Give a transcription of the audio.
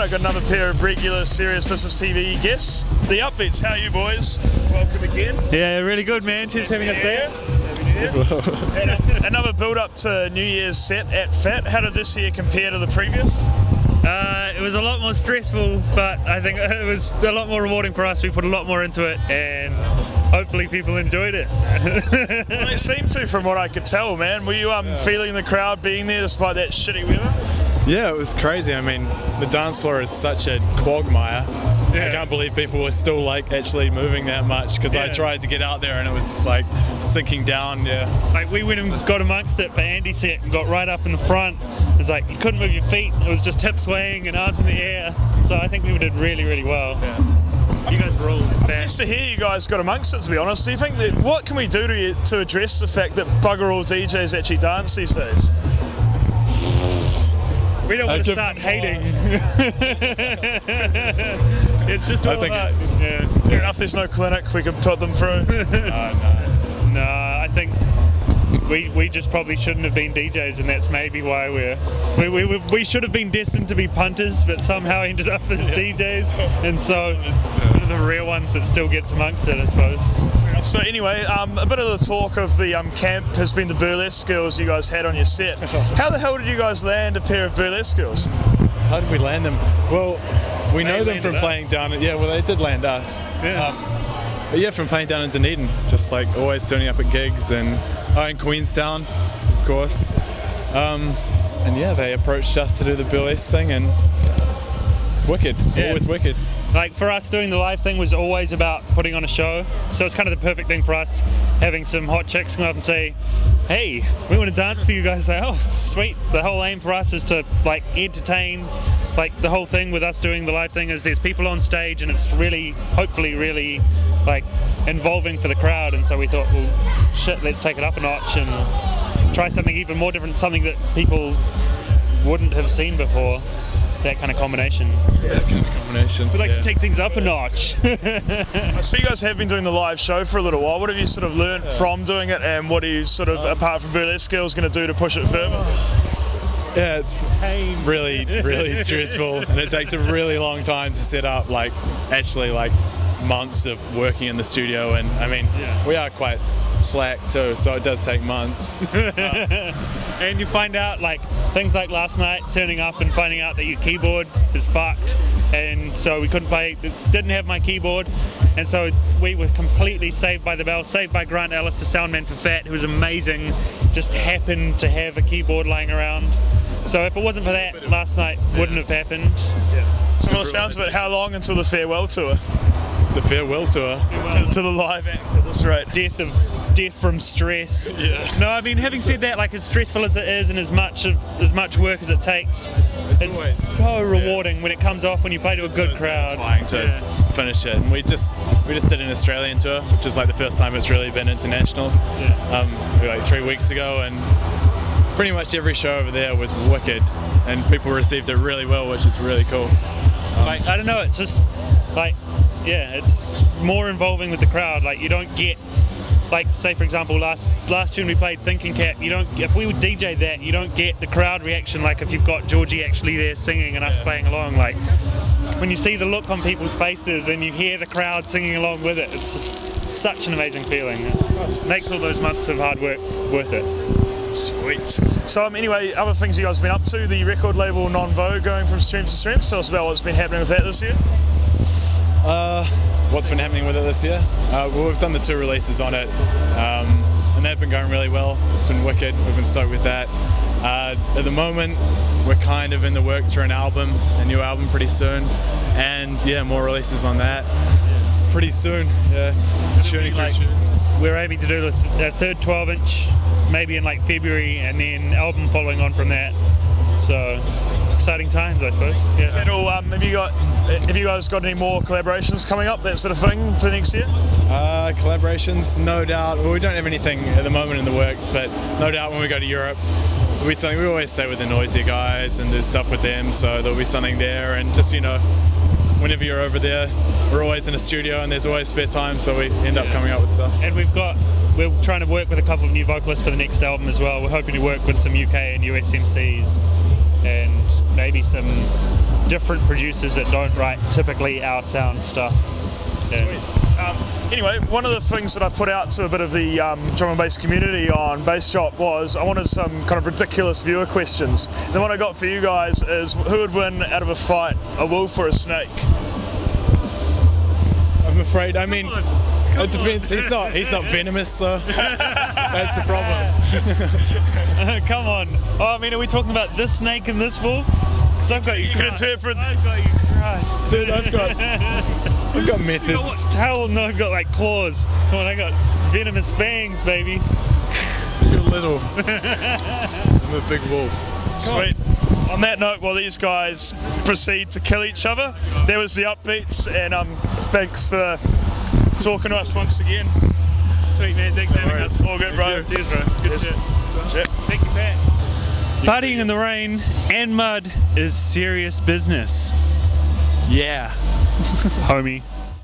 I've got another pair of regular Serious Business TV guests, the Upbeats. How are you boys? Welcome again. Yeah, really good, man. Cheers for having us back. Another build-up to New Year's set at Phat. How did this year compare to the previous? It was a lot more stressful, but I think it was a lot more rewarding for us. We put a lot more into it, and hopefully people enjoyed it. Well, they seemed to, from what I could tell, man. Were you feeling the crowd being there despite that shitty weather? Yeah, it was crazy. I mean, the dance floor is such a quagmire. I can't believe people were still like actually moving that much, because I tried to get out there and it was just like sinking down. Like we went and got amongst it for Andy's set and got right up in the front. It's like you couldn't move your feet. It was just hips swaying and arms in the air. So I think we did really, really well. So you guys were all fast. Nice to hear you guys got amongst it, to be honest. Do you think that what can we do to address the fact that bugger all DJs actually dance these days? We don't want to start hating. It's just all about. Fair enough, there's no clinic we can put them through. No, I think we just probably shouldn't have been DJs, and that's maybe why we should have been destined to be punters, but somehow ended up as DJs, and so one of the rare ones that still gets amongst it, I suppose. So anyway, a bit of the talk of the camp has been the burlesque skills you guys had on your set. How the hell did you guys land a pair of burlesque skills? How did we land them? Well, we know them from playing down at, well, they did land us. From playing down in Dunedin, just like always turning up at gigs, and in Queenstown, of course. And yeah, they approached us to do the burlesque thing, and it's wicked, always wicked. Like for us, doing the live thing was always about putting on a show, so it's kind of the perfect thing for us, having some hot chicks come up and say, hey, we want to dance for you guys. Like, oh, sweet. The whole aim for us is to like entertain. Like the whole thing with us doing the live thing is there's people on stage, and it's really, hopefully really like involving for the crowd, and so we thought, well shit, let's take it up a notch and try something even more different, something that people wouldn't have seen before. That kind of combination. We'd like to take things up a notch. I see you guys have been doing the live show for a little while. What have you sort of learned from doing it, and what are you sort of, apart from burlesque skills, going to do to push it further? Yeah, it's really, really stressful, and it takes a really long time to set up, like actually like months of working in the studio, and I mean, we are quite slack too, so it does take months. And you find out like things like last night, turning up and finding out that your keyboard is fucked, and so we couldn't play, didn't have my keyboard, and so we were completely saved by the bell, saved by Grant Ellis, the soundman for Phat, who was amazing, just happened to have a keyboard lying around. So if it wasn't for that, last night wouldn't have happened. So by the sounds of it, how long until the farewell tour? The farewell tour? To the live act at this rate. Death from stress. No, I mean, having said that, like as stressful as it is and as much work as it takes, it's so rewarding when it comes off, when you play to a good crowd. Satisfying to finish it. And we just did an Australian tour, which is like the first time it's really been international. Like 3 weeks ago, and pretty much every show over there was wicked, and people received it really well, which is really cool. Like, I don't know, it's just like, it's more involving with the crowd. Like you don't get, like say for example last tune we played, Thinking Cap, if we would DJ that, you don't get the crowd reaction like if you've got Georgie actually there singing and us playing along. Like when you see the look on people's faces and you hear the crowd singing along with it, it's just such an amazing feeling. It makes all those months of hard work worth it. Sweet. So anyway, other things you guys have been up to, the record label Non-Vogue going from streams to streams. Tell us about what's been happening with that this year. What's been happening with it this year? Well, we've done the 2 releases on it, and they've been going really well. It's been wicked. We've been stoked with that. At the moment, we're kind of in the works for a new album pretty soon, and more releases on that pretty soon. It's shooting through tunes. We're aiming to do a third 12-inch maybe in like February, and then album following on from that. So exciting times, I suppose. Have you guys got any more collaborations coming up, that sort of thing, for next year? Collaborations, no doubt. Well, we don't have anything at the moment in the works, but no doubt when we go to Europe, there'll be something. We always stay with the noisier guys and do stuff with them, so there'll be something there. And just, whenever you're over there, we're always in a studio and there's always spare time, so we end up coming up with stuff. And we're trying to work with a couple of new vocalists for the next album as well. We're hoping to work with some UK and US MCs and maybe some different producers that don't write typically our sound stuff. Yeah. Anyway, one of the things that I put out to a bit of the drum and bass community on Bass Shop was I wanted some kind of ridiculous viewer questions. And what I got for you guys is who would win out of a fight, a wolf or a snake? I'm afraid. I mean, it depends. He's not venomous though. That's the problem. Come on. Oh, I mean, are we talking about this snake and this wolf? Because I've got you. You can interpret. I've got you crushed. Dude, I've got methods. Hell no, I've got like claws. Come on, I got venomous fangs, baby. You're little. I'm a big wolf. Sweet. On that note, while these guys proceed to kill each other, there was the Upbeats, and thanks for talking to us once again. Sweet, man. Thanks for having us. All good, bro. Cheers, bro. Good shit. Thank you, Phat. Partying in the rain and mud is serious business. Yeah. Homie.